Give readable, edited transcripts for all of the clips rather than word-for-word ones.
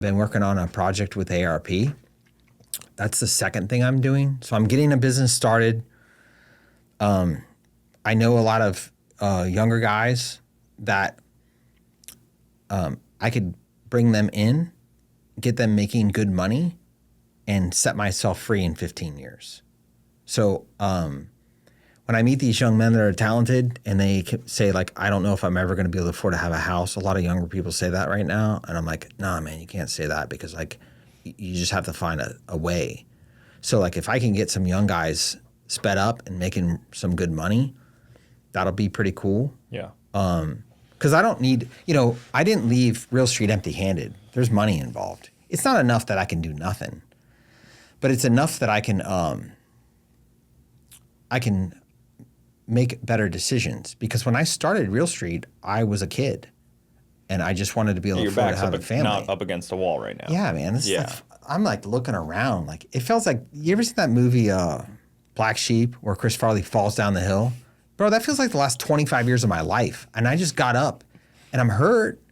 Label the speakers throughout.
Speaker 1: been working on a project with ARP. That's the second thing I'm doing. So I'm getting a business started. I know a lot of younger guys that I could bring them in, get them making good money, and set myself free in 15 years. So when I meet these young men that are talented and they say, like, I don't know if I'm ever going to be able to afford to have a house. A lot of younger people say that right now. And I'm like, nah, man, you can't say that because, like, you just have to find a way. So, like, if I can get some young guys sped up and making some good money, that'll be pretty cool.
Speaker 2: Yeah.
Speaker 1: Because I don't need, I didn't leave Real Street empty-handed. There's money involved. It's not enough that I can do nothing, but it's enough that I can make better decisions. Because when I started Real Street, I was a kid, and I just wanted to be able to afford to have a family.
Speaker 2: Not up against a wall right now.
Speaker 1: Yeah, man. I'm like looking around. Like, it feels like, you ever seen that movie Black Sheep where Chris Farley falls down the hill? Bro, that feels like the last 25 years of my life. And I just got up and I'm hurt,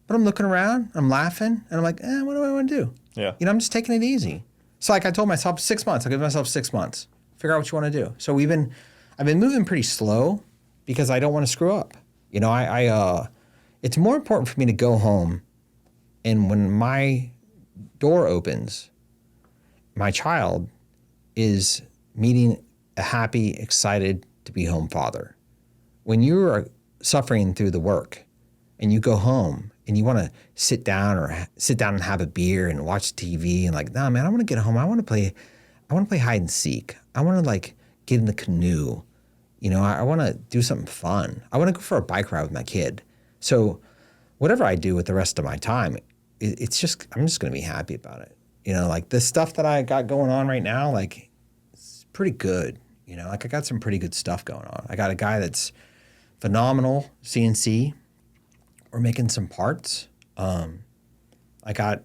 Speaker 1: but I'm looking around, I'm laughing, and I'm like, what do I want to do?
Speaker 2: Yeah.
Speaker 1: I'm just taking it easy. So, like, I told myself 6 months. I'll give myself 6 months. Figure out what you want to do. So I've been moving pretty slow because I don't want to screw up. It's more important for me to go home, and when my door opens, my child is meeting a happy, excited to be home father. When you are suffering through the work and you go home and you want to sit down and have a beer and watch TV and, like, nah, man, I want to get home. I want to play hide and seek. I want to, like, get in the canoe. I want to do something fun. I want to go for a bike ride with my kid. So whatever I do with the rest of my time, I'm just going to be happy about it. Like, the stuff that I got going on right now, like, it's pretty good. Like, I got some pretty good stuff going on. I got a guy that's phenomenal CNC. We're making some parts. I got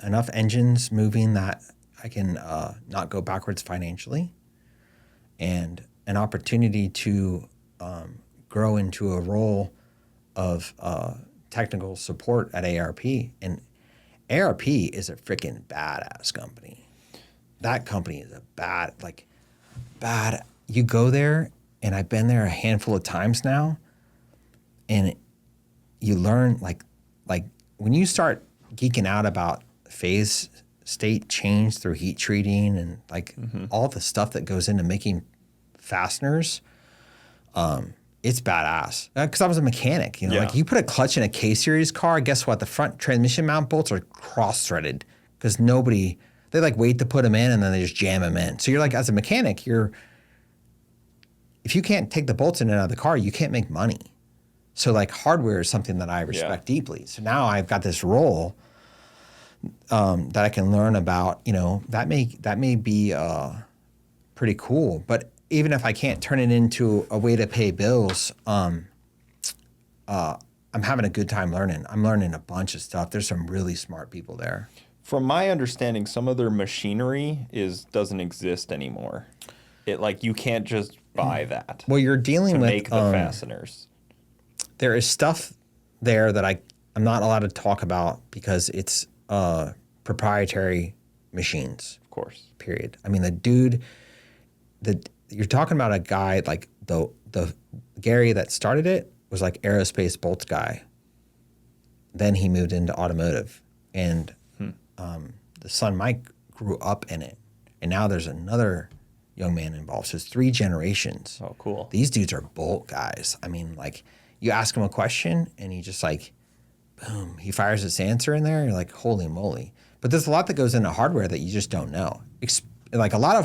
Speaker 1: enough engines moving that I can not go backwards financially, and an opportunity to grow into a role of technical support at ARP. And ARP is a freaking badass company. That company is bad. You go there, and I've been there a handful of times now, and you learn, like when you start geeking out about phase state change through heat treating and, like, all the stuff that goes into making fasteners, it's badass. Because I was a mechanic, like, you put a clutch in a K-Series car, guess what? The front transmission mount bolts are cross-threaded because they, like, wait to put them in and then they just jam them in. So you're like, as a mechanic, if you can't take the bolts in and out of the car, you can't make money. So, like, hardware is something that I respect deeply. So now I've got this role that I can learn about. That may be pretty cool. But even if I can't turn it into a way to pay bills, I'm having a good time learning. I'm learning a bunch of stuff. There's some really smart people there.
Speaker 2: From my understanding, some of their machinery doesn't exist anymore. You can't just buy that.
Speaker 1: Well, you're dealing with
Speaker 2: make the fasteners.
Speaker 1: There is stuff there that I'm not allowed to talk about because it's proprietary machines.
Speaker 2: Of course.
Speaker 1: Period. I mean, the dude you're talking about, a guy like the Gary that started it was like aerospace bolts guy. Then he moved into automotive, and the son Mike grew up in it, and now there's another young man involved. So it's 3 generations.
Speaker 2: Oh, cool.
Speaker 1: These dudes are bolt guys. I mean, like, you ask him a question and he just, like, boom, he fires his answer in there. And you're like, holy moly. But there's a lot that goes into hardware that you just don't know. Like, a lot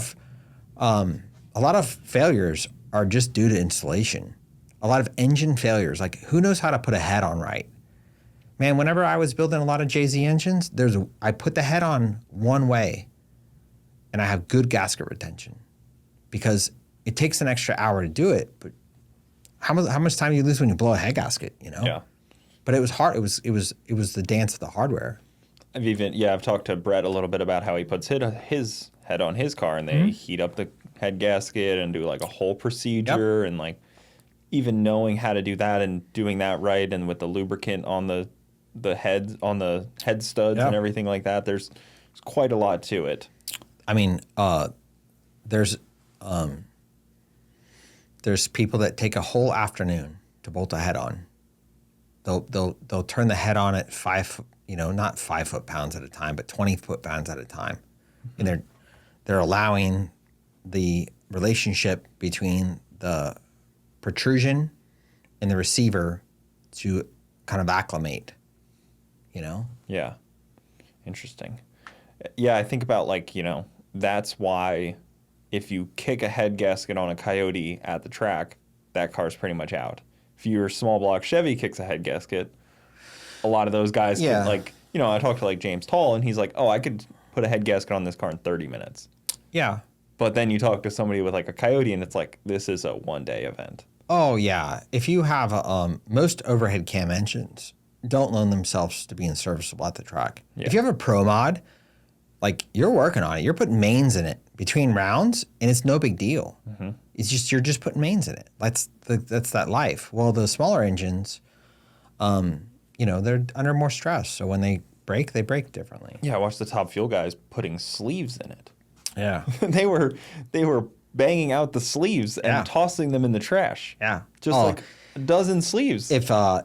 Speaker 1: of failures are just due to installation. A lot of engine failures. Like, who knows how to put a head on right? Man, whenever I was building a lot of JZ engines, I put the head on one way, and I have good gasket retention, because it takes an extra hour to do it. But how much time do you lose when you blow a head gasket?
Speaker 2: Yeah.
Speaker 1: But it was hard. It was the dance of the hardware.
Speaker 2: I've talked to Brett a little bit about how he puts his head on his car, and they heat up the head gasket and do, like, a whole procedure, and, like, even knowing how to do that and doing that right, and with the lubricant on the heads on the head studs and everything like that. There's quite a lot to it.
Speaker 1: I mean, there's people that take a whole afternoon to bolt a head on. They'll turn the head on at not 5 foot-pounds at a time, but 20 foot-pounds at a time, and they're allowing the relationship between the protrusion and the receiver to kind of acclimate.
Speaker 2: Yeah, interesting. Yeah, I think about that's why if you kick a head gasket on a Coyote at the track, that car's pretty much out. If your small block Chevy kicks a head gasket, a lot of those guys can, I talked to James Tall, and he's like, oh, I could put a head gasket on this car in 30 minutes.
Speaker 1: Yeah.
Speaker 2: But then you talk to somebody with a Coyote, and it's like, this is a one-day event.
Speaker 1: Oh, yeah. If you have most overhead cam engines don't loan themselves to being serviceable at the track. Yeah. If you have a Pro Mod, you're working on it. You're putting mains in it between rounds, and it's no big deal. Mm-hmm. It's just you're just putting mains in it. That's that life. Well, the smaller engines, they're under more stress. So when they break differently.
Speaker 2: Yeah, I watched the Top Fuel guys putting sleeves in it.
Speaker 1: Yeah.
Speaker 2: they were banging out the sleeves and tossing them in the trash.
Speaker 1: Yeah.
Speaker 2: Just a dozen sleeves.
Speaker 1: If a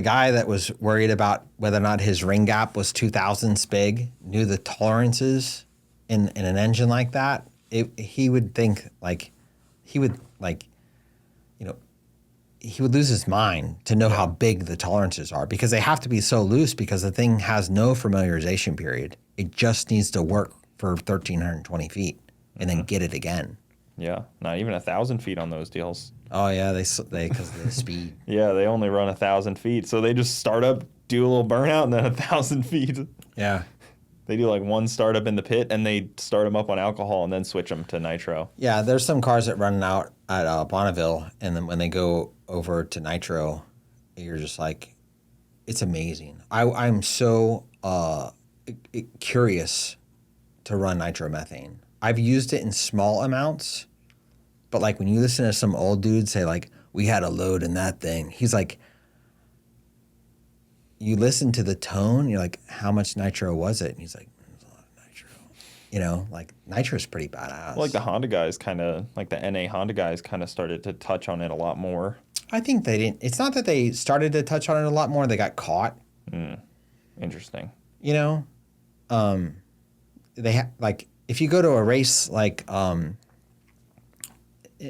Speaker 1: guy that was worried about whether or not his ring gap was 2,000ths big knew the tolerances in an engine like that, he would think he would lose his mind to know how big the tolerances are, because they have to be so loose because the thing has no familiarization period. It just needs to work for 1,320 feet and then get it again.
Speaker 2: Yeah, not even 1,000 feet on those deals.
Speaker 1: Oh yeah, they because of the speed.
Speaker 2: Yeah, they only run 1,000 feet, so they just start up, do a little burnout, and then 1,000 feet.
Speaker 1: Yeah,
Speaker 2: they do one startup in the pit, and they start them up on alcohol, and then switch them to nitro.
Speaker 1: Yeah, there's some cars that run out at Bonneville, and then when they go over to nitro, you're just it's amazing. I'm so curious to run nitromethane. I've used it in small amounts, but when you listen to some old dude say we had a load in that thing, he's you listen to the tone, you're how much nitro was it? And he's there's a lot of nitro. Nitro's pretty badass.
Speaker 2: Well, the Honda guys the NA Honda guys kind of started to touch on it a lot more.
Speaker 1: I think they didn't. It's not that they started to touch on it a lot more. They got caught.
Speaker 2: Interesting.
Speaker 1: They if you go to a race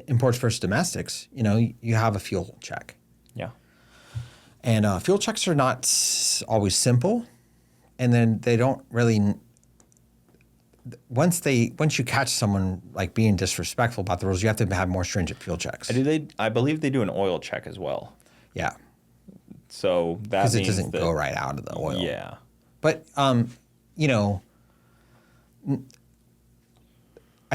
Speaker 1: imports versus domestics, you have a fuel check.
Speaker 2: Yeah.
Speaker 1: And fuel checks are not always simple, and then they don't really. Once you catch someone being disrespectful about the rules, you have to have more stringent fuel checks.
Speaker 2: I believe they do an oil check as well.
Speaker 1: Yeah.
Speaker 2: So that means
Speaker 1: because it doesn't go right out of the oil.
Speaker 2: Yeah.
Speaker 1: But I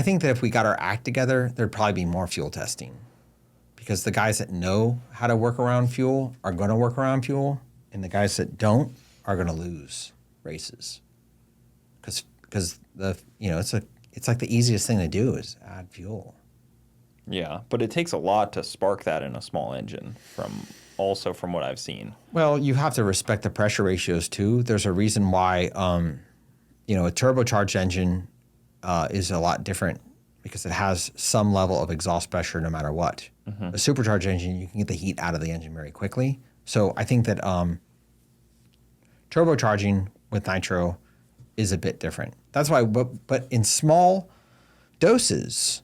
Speaker 1: think that if we got our act together, there'd probably be more fuel testing, because the guys that know how to work around fuel are going to work around fuel, and the guys that don't are going to lose races. Because it's the easiest thing to do is add fuel.
Speaker 2: Yeah, but it takes a lot to spark that in a small engine from what I've seen.
Speaker 1: Well, you have to respect the pressure ratios too. There's a reason why a turbocharged engine is a lot different, because it has some level of exhaust pressure no matter what. Mm-hmm. A supercharged engine, you can get the heat out of the engine very quickly. So I think that turbocharging with nitro is a bit different. That's why, but in small doses,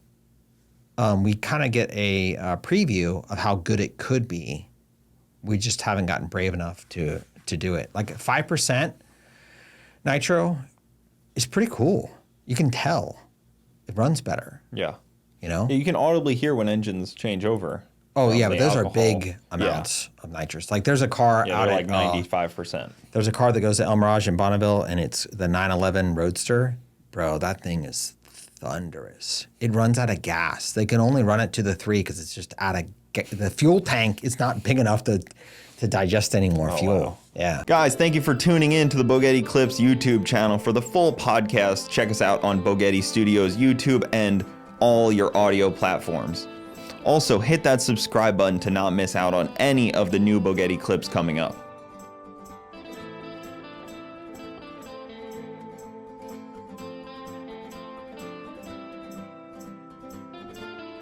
Speaker 1: we kind of get a preview of how good it could be. We just haven't gotten brave enough to do it. 5% nitro is pretty cool. You can tell it runs better.
Speaker 2: Yeah. You can audibly hear when engines change over.
Speaker 1: Oh yeah, but those are big amounts of nitrous. There's a car out at
Speaker 2: 95%.
Speaker 1: There's a car that goes to El Mirage in Bonneville, and it's the 911 Roadster. Bro, that thing is thunderous. It runs out of gas. They can only run it to the 3 because it's just out of the fuel tank is not big enough to digest any more fuel. Wow. Yeah.
Speaker 2: Guys, thank you for tuning in to the Bogetti Clips YouTube channel. For the full podcast, check us out on Bogetti Studios YouTube and all your audio platforms. Also, hit that subscribe button to not miss out on any of the new Bogetti clips coming up.